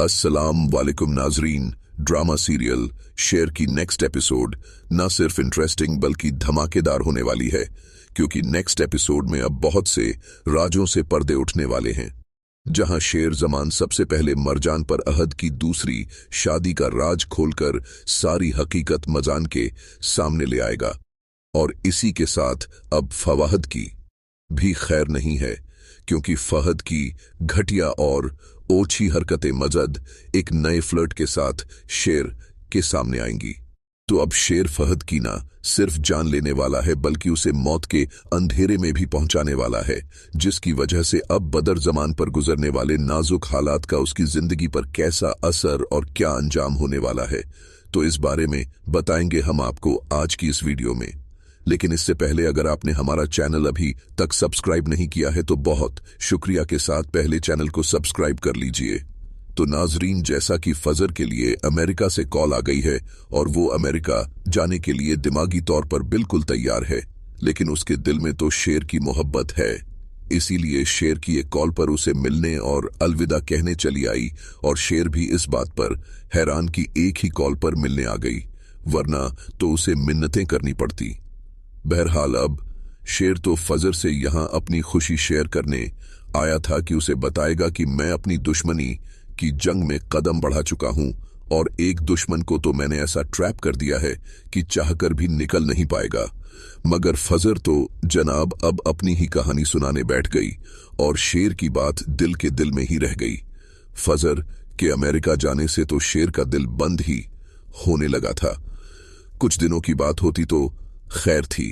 अस्सलाम वालेकुम नाजरीन। ड्रामा सीरियल शेर की नेक्स्ट एपिसोड न सिर्फ इंटरेस्टिंग बल्कि धमाकेदार होने वाली है, क्योंकि नेक्स्ट एपिसोड में अब बहुत से राजों से पर्दे उठने वाले हैं। जहां शेर जमान सबसे पहले मरजान पर अहद की दूसरी शादी का राज खोलकर सारी हकीकत मजान के सामने ले आएगा, और इसी के साथ अब फवाद की भी खैर नहीं है, क्योंकि फहद की घटिया और ओछी हरकतें मजद एक नए फ्लर्ट के साथ शेर के सामने आएंगी। तो अब शेर फहद की ना सिर्फ जान लेने वाला है, बल्कि उसे मौत के अंधेरे में भी पहुंचाने वाला है, जिसकी वजह से अब बदर जमान पर गुजरने वाले नाजुक हालात का उसकी जिंदगी पर कैसा असर और क्या अंजाम होने वाला है, तो इस बारे में बताएंगे हम आपको आज की इस वीडियो में। लेकिन इससे पहले अगर आपने हमारा चैनल अभी तक सब्सक्राइब नहीं किया है तो बहुत शुक्रिया के साथ पहले चैनल को सब्सक्राइब कर लीजिए। तो नाजरीन, जैसा कि फजर के लिए अमेरिका से कॉल आ गई है और वो अमेरिका जाने के लिए दिमागी तौर पर बिल्कुल तैयार है, लेकिन उसके दिल में तो शेर की मोहब्बत है। इसीलिए शेर की एक कॉल पर उसे मिलने और अलविदा कहने चली आई, और शेर भी इस बात पर हैरान कि एक ही कॉल पर मिलने आ गई, वरना तो उसे मिन्नतें करनी पड़ती। बहरहाल अब शेर तो फजर से यहां अपनी खुशी शेयर करने आया था कि उसे बताएगा कि मैं अपनी दुश्मनी की जंग में कदम बढ़ा चुका हूं, और एक दुश्मन को तो मैंने ऐसा ट्रैप कर दिया है कि चाहकर भी निकल नहीं पाएगा। मगर फजर तो जनाब अब अपनी ही कहानी सुनाने बैठ गई, और शेर की बात दिल के दिल में ही रह गई। फजर के अमेरिका जाने से तो शेर का दिल बंद ही होने लगा था। कुछ दिनों की बात होती तो खैर थी,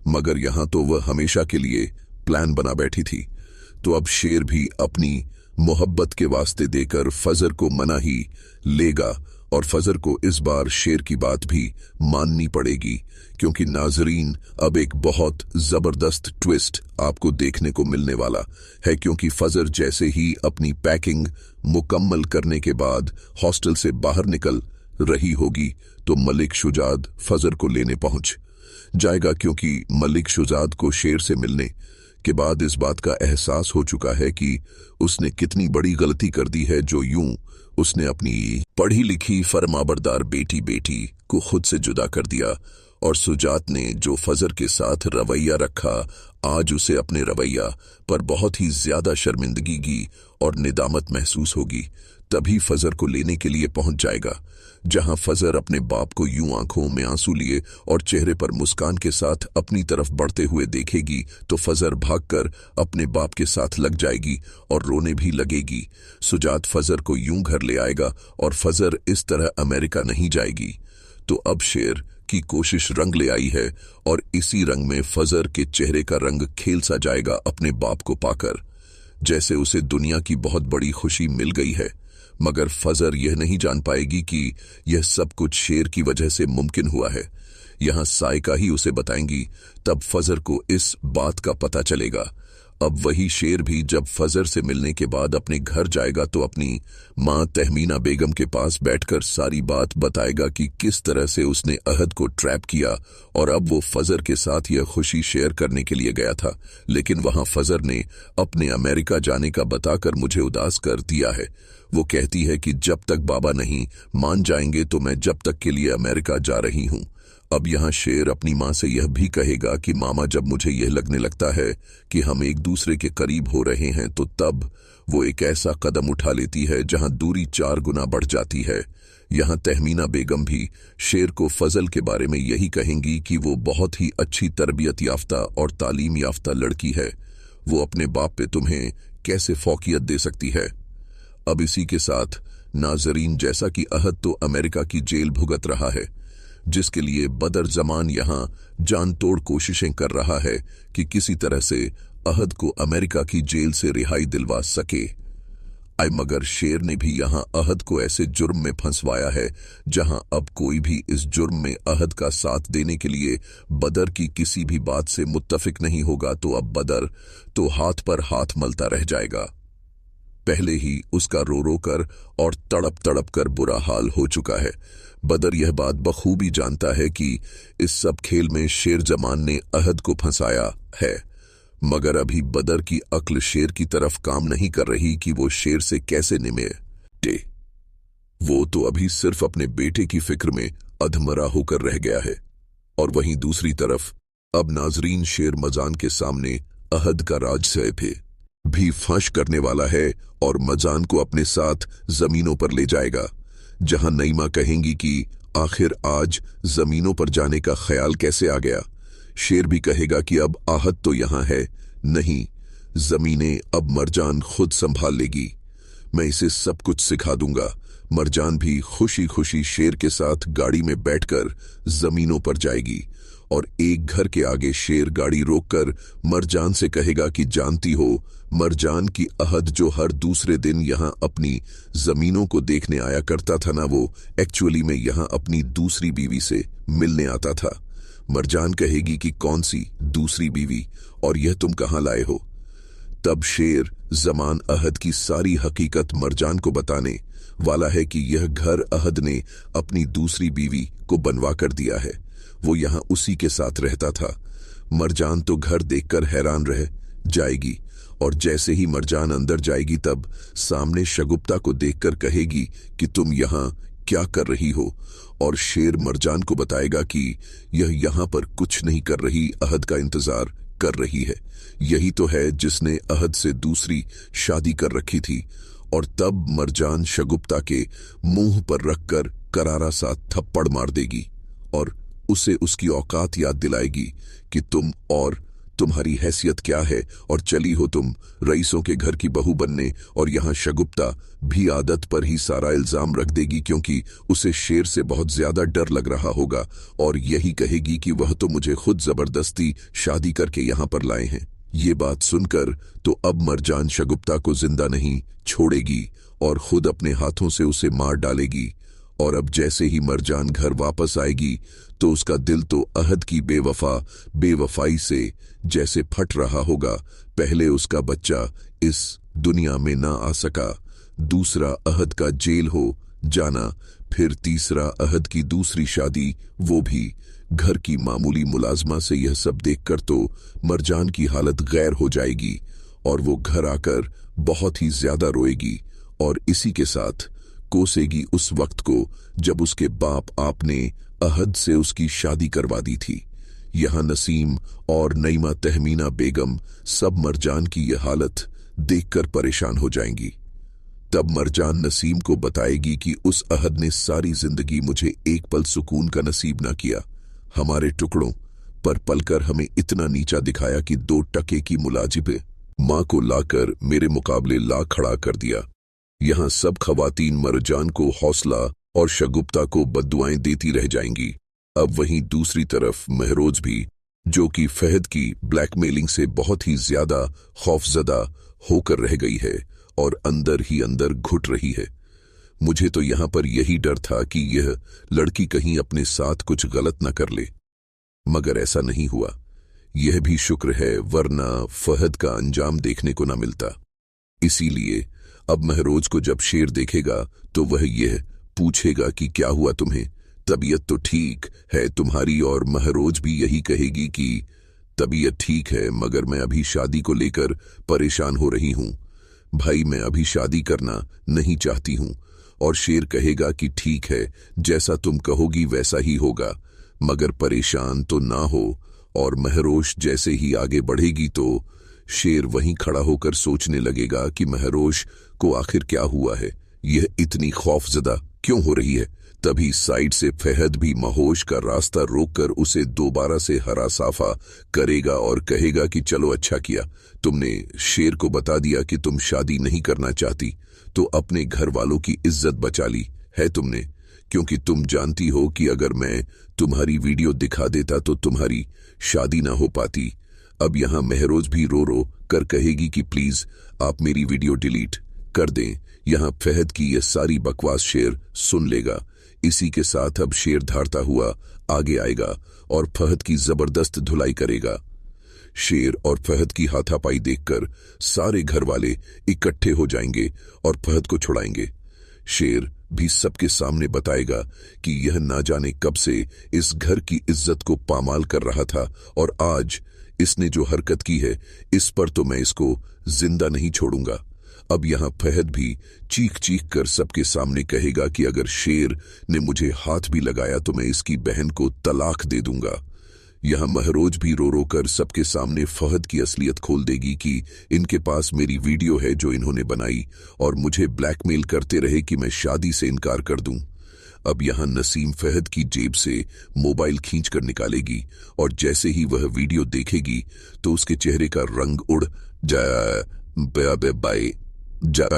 मगर यहां तो वह हमेशा के लिए प्लान बना बैठी थी। तो अब शेर भी अपनी मोहब्बत के वास्ते देकर फजर को मना ही लेगा, और फजर को इस बार शेर की बात भी माननी पड़ेगी, क्योंकि नाजरीन अब एक बहुत जबरदस्त ट्विस्ट आपको देखने को मिलने वाला है। क्योंकि फजर जैसे ही अपनी पैकिंग मुकम्मल करने के बाद हॉस्टल से बाहर निकल रही होगी तो मलिक शुजात फजर को लेने पहुंच जाएगा, क्योंकि मलिक शुजात को शेर से मिलने के बाद इस बात का एहसास हो चुका है कि उसने कितनी बड़ी गलती कर दी है, जो यूं उसने अपनी पढ़ी लिखी फरमाबरदार बेटी को खुद से जुदा कर दिया। और शुजात ने जो फजर के साथ रवैया रखा, आज उसे अपने रवैया पर बहुत ही ज्यादा शर्मिंदगी और निदामत महसूस होगी। तभी फजर को लेने के लिए पहुंच जाएगा। जहां फजर अपने बाप को यूं आंखों में आंसू लिए और चेहरे पर मुस्कान के साथ अपनी तरफ बढ़ते हुए देखेगी, तो फजर भागकर अपने बाप के साथ लग जाएगी और रोने भी लगेगी। शुजात फजर को यूं घर ले आएगा, और फजर इस तरह अमेरिका नहीं जाएगी। तो अब शेर की कोशिश रंग ले आई है, और इसी रंग में फजर के चेहरे का रंग खेल सा जाएगा अपने बाप को पाकर, जैसे उसे दुनिया की बहुत बड़ी खुशी मिल गई है। मगर फजर यह नहीं जान पाएगी कि यह सब कुछ शेर की वजह से मुमकिन हुआ है। यहां साइका ही उसे बताएंगी, तब फजर को इस बात का पता चलेगा। अब वही शेर भी जब फजर से मिलने के बाद अपने घर जाएगा तो अपनी मां तहमीना बेगम के पास बैठकर सारी बात बताएगा कि किस तरह से उसने अहद को ट्रैप किया, और अब वो फजर के साथ यह खुशी शेयर करने के लिए गया था, लेकिन वहां फजर ने अपने अमेरिका जाने का बताकर मुझे उदास कर दिया है। वो कहती है कि जब तक बाबा नहीं मान जाएंगे तो मैं जब तक के लिए अमेरिका जा रही हूं। अब यहां शेर अपनी मां से यह भी कहेगा कि मामा, जब मुझे यह लगने लगता है कि हम एक दूसरे के करीब हो रहे हैं, तो तब वो एक ऐसा कदम उठा लेती है जहां दूरी 4 गुना बढ़ जाती है। यहां तहमीना बेगम भी शेर को फजल के बारे में यही कहेंगी कि वो बहुत ही अच्छी तरबियत याफ्ता और तालीम याफ्ता लड़की है, वो अपने बाप पे तुम्हें कैसे फौकियत दे सकती है। अब इसी के साथ नाजरीन, जैसा कि अहद तो अमेरिका की जेल भुगत रहा है, जिसके लिए बदर जमान यहां जान तोड़ कोशिशें कर रहा है कि किसी तरह से अहद को अमेरिका की जेल से रिहाई दिलवा सके। मगर शेर ने भी यहां अहद को ऐसे जुर्म में फंसवाया है जहां अब कोई भी इस जुर्म में अहद का साथ देने के लिए बदर की किसी भी बात से मुत्तफिक नहीं होगा। तो अब बदर तो हाथ पर हाथ मलता रह जाएगा। पहले ही उसका रो रो कर और तड़प तड़प कर बुरा हाल हो चुका है। बदर यह बात बखूबी जानता है कि इस सब खेल में शेर जमान ने अहद को फंसाया है, मगर अभी बदर की अक्ल शेर की तरफ काम नहीं कर रही कि वो शेर से कैसे निपटे। तो अभी सिर्फ अपने बेटे की फिक्र में अधमरा होकर रह गया है। और वहीं दूसरी तरफ अब नाजरीन शेर मजान के सामने अहद का राजसैफ भी फंश करने वाला है और मजान को अपने साथ जमीनों पर ले जाएगा, जहां नईमा कहेंगी कि आखिर आज जमीनों पर जाने का ख्याल कैसे आ गया। शेर भी कहेगा कि अब आहत तो यहां है, नहीं, जमीनें अब मरजान खुद संभाल लेगी, मैं इसे सब कुछ सिखा दूंगा। मरजान भी खुशी खुशी शेर के साथ गाड़ी में बैठकर जमीनों पर जाएगी और एक घर के आगे शेर गाड़ी रोककर मरजान से कहेगा कि जानती हो, मरजान की अहद जो हर दूसरे दिन यहां अपनी जमीनों को देखने आया करता था ना, वो एक्चुअली में यहां अपनी दूसरी बीवी से मिलने आता था। मरजान कहेगी कि कौन सी दूसरी बीवी, और यह तुम कहां लाए हो? तब शेर जमान अहद की सारी हकीकत मरजान को बताने वाला है कि यह घर अहद ने अपनी दूसरी बीवी को बनवा कर दिया है, वो यहां उसी के साथ रहता था। मरजान तो घर देखकर हैरान रह जाएगी और जैसे ही मरजान अंदर जाएगी तब सामने शगुप्ता को देखकर कहेगी कि तुम यहां क्या कर रही हो, और शेर मरजान को बताएगा कि यह यहां पर कुछ नहीं कर रही, अहद का इंतजार कर रही है। यही तो है जिसने अहद से दूसरी शादी कर रखी थी। और तब मरजान शगुप्ता के मुंह पर रखकर करारा सा थप्पड़ मार देगी और उसे उसकी औकात याद दिलाएगी कि तुम और तुम्हारी हैसियत क्या है, और चली हो तुम रईसों के घर की बहू बनने। और यहां शगुप्ता भी आदत पर ही सारा इल्जाम रख देगी, क्योंकि उसे शेर से बहुत ज्यादा डर लग रहा होगा, और यही कहेगी कि वह तो मुझे खुद जबरदस्ती शादी करके यहां पर लाए हैं। ये बात सुनकर तो अब मरजान शगुप्ता को जिंदा नहीं छोड़ेगी और खुद अपने हाथों से उसे मार डालेगी। और अब जैसे ही मरजान घर वापस आएगी तो उसका दिल तो अहद की बेवफाई से जैसे फट रहा होगा। पहले उसका बच्चा इस दुनिया में ना आ सका, दूसरा अहद का जेल हो जाना, फिर तीसरा अहद की दूसरी शादी, वो भी घर की मामूली मुलाजमा से। यह सब देखकर तो मरजान की हालत गैर हो जाएगी और वो घर आकर बहुत ही ज्यादा रोएगी और इसी के साथ कोसेगी उस वक्त को जब उसके बाप आपने अहद से उसकी शादी करवा दी थी। यहां नसीम और नईमा तहमीना बेगम सब मरजान की यह हालत देखकर परेशान हो जाएंगी। तब मरजान नसीम को बताएगी कि उस अहद ने सारी जिंदगी मुझे एक पल सुकून का नसीब न किया, हमारे टुकड़ों पर पलकर हमें इतना नीचा दिखाया कि 2 टके की मुलाजिब मां को लाकर मेरे मुकाबले ला खड़ा कर दिया। यहां सब खवातीन मरजान को हौसला और शगुप्ता को बद्दुआएं देती रह जाएंगी। अब वहीं दूसरी तरफ महरोज भी, जो कि फहद की ब्लैकमेलिंग से बहुत ही ज्यादा खौफजदा होकर रह गई है और अंदर ही अंदर घुट रही है। मुझे तो यहां पर यही डर था कि यह लड़की कहीं अपने साथ कुछ गलत न कर ले, मगर ऐसा नहीं हुआ। यह भी शुक्र है, वरना फहद का अंजाम देखने को न मिलता। इसीलिए अब महरोज को जब शेर देखेगा तो वह यह पूछेगा कि क्या हुआ तुम्हें, तबीयत तो ठीक है तुम्हारी, और महरोज भी यही कहेगी कि तबीयत ठीक है, मगर मैं अभी शादी को लेकर परेशान हो रही हूं भाई, मैं अभी शादी करना नहीं चाहती हूं। और शेर कहेगा कि ठीक है, जैसा तुम कहोगी वैसा ही होगा, मगर परेशान तो ना हो। और महरोश जैसे ही आगे बढ़ेगी तो शेर वहीं खड़ा होकर सोचने लगेगा कि महरोश को आखिर क्या हुआ है, यह इतनी खौफजदा क्यों हो रही है। तभी साइड से फहद भी महोश का रास्ता रोककर उसे दोबारा से हरा साफा करेगा और कहेगा कि चलो अच्छा किया, तुमने शेर को बता दिया कि तुम शादी नहीं करना चाहती, तो अपने घर वालों की इज्जत बचा ली है तुमने, क्योंकि तुम जानती हो कि अगर मैं तुम्हारी वीडियो दिखा देता तो तुम्हारी शादी ना हो पाती। अब यहां महरोज भी रो रो कर कहेगी कि प्लीज आप मेरी वीडियो डिलीट कर दें। यहां फहद की यह सारी बकवास शेर सुन लेगा। इसी के साथ अब शेर धारता हुआ आगे आएगा और फहद की जबरदस्त धुलाई करेगा। शेर और फहद की हाथापाई देखकर सारे घर वाले इकट्ठे हो जाएंगे और फहद को छुड़ाएंगे। शेर भी सबके सामने बताएगा कि यह ना जाने कब से इस घर की इज्जत को पामाल कर रहा था, और आज इसने जो हरकत की है इस पर तो मैं इसको जिंदा नहीं छोड़ूंगा। अब यहाँ फहद भी चीख चीख कर सबके सामने कहेगा कि अगर शेर ने मुझे हाथ भी लगाया तो मैं इसकी बहन को तलाक दे दूंगा। यहाँ महरोज भी रो रो कर सबके सामने फहद की असलियत खोल देगी कि इनके पास मेरी वीडियो है जो इन्होंने बनाई और मुझे ब्लैकमेल करते रहे कि मैं शादी से इनकार कर दूं। अब यहाँ नसीम फहद की जेब से मोबाइल खींचकर निकालेगी और जैसे ही वह वीडियो देखेगी तो उसके चेहरे का रंग उड़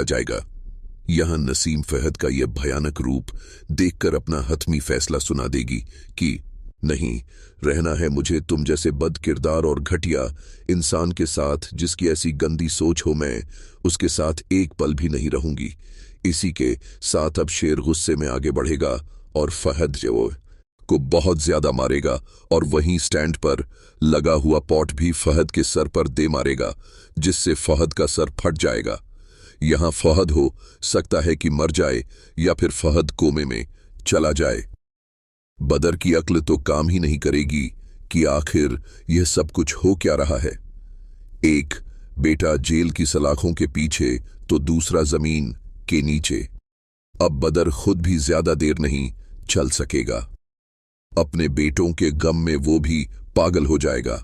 जाएगा। यहाँ नसीम फहद का यह भयानक रूप देखकर अपना हतमी फैसला सुना देगी कि नहीं, रहना है मुझे तुम जैसे बद किरदार और घटिया इंसान के साथ जिसकी ऐसी गंदी सोच हो, मैं उसके साथ एक पल भी नहीं रहूंगी। इसी के साथ अब शेर गुस्से में आगे बढ़ेगा और फहद को बहुत ज्यादा मारेगा और वहीं स्टैंड पर लगा हुआ पॉट भी फहद के सर पर दे मारेगा, जिससे फहद का सर फट जाएगा। यहाँ फहद हो सकता है कि मर जाए या फिर फहद कोमे में चला जाए। बदर की अक्ल तो काम ही नहीं करेगी कि आखिर यह सब कुछ हो क्या रहा है। एक बेटा जेल की सलाखों के पीछे तो दूसरा जमीन के नीचे। अब बदर खुद भी ज्यादा देर नहीं चल सकेगा। अपने बेटों के गम में वो भी पागल हो जाएगा।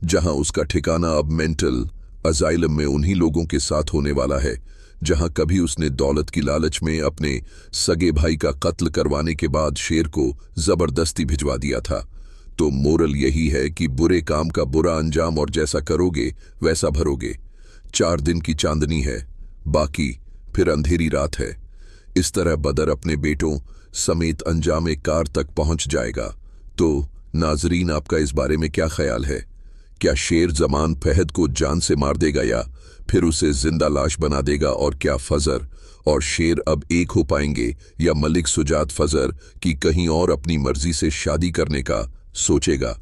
जहां उसका ठिकाना अब मेंटल अजाइलम में उन्हीं लोगों के साथ होने वाला है जहां कभी उसने दौलत की लालच में अपने सगे भाई का कत्ल करवाने के बाद शेर को जबरदस्ती भिजवा दिया था। तो मोरल यही है कि बुरे काम का बुरा अंजाम और जैसा करोगे वैसा भरोगे। 4 दिन की चांदनी है, बाकी फिर अंधेरी रात है। इस तरह बदर अपने बेटों समेत अंजामे कार तक पहुंच जाएगा। तो नाजरीन, आपका इस बारे में क्या ख्याल है? क्या शेर जमान फहद को जान से मार देगा या फिर उसे जिंदा लाश बना देगा? और क्या फजर और शेर अब एक हो पाएंगे या मलिक सुजात फजर की कहीं और अपनी मर्जी से शादी करने का सोचेगा?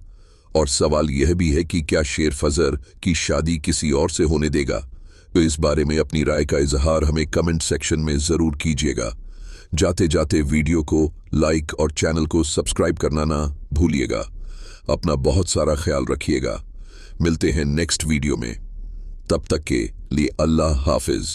और सवाल यह भी है कि क्या शेर फजर की शादी किसी और से होने देगा? तो इस बारे में अपनी राय का इजहार हमें कमेंट सेक्शन में जरूर कीजिएगा। जाते जाते वीडियो को लाइक और चैनल को सब्सक्राइब करना ना भूलिएगा। अपना बहुत सारा ख्याल रखिएगा। मिलते हैं नेक्स्ट वीडियो में। तब तक के लिए अल्लाह हाफिज।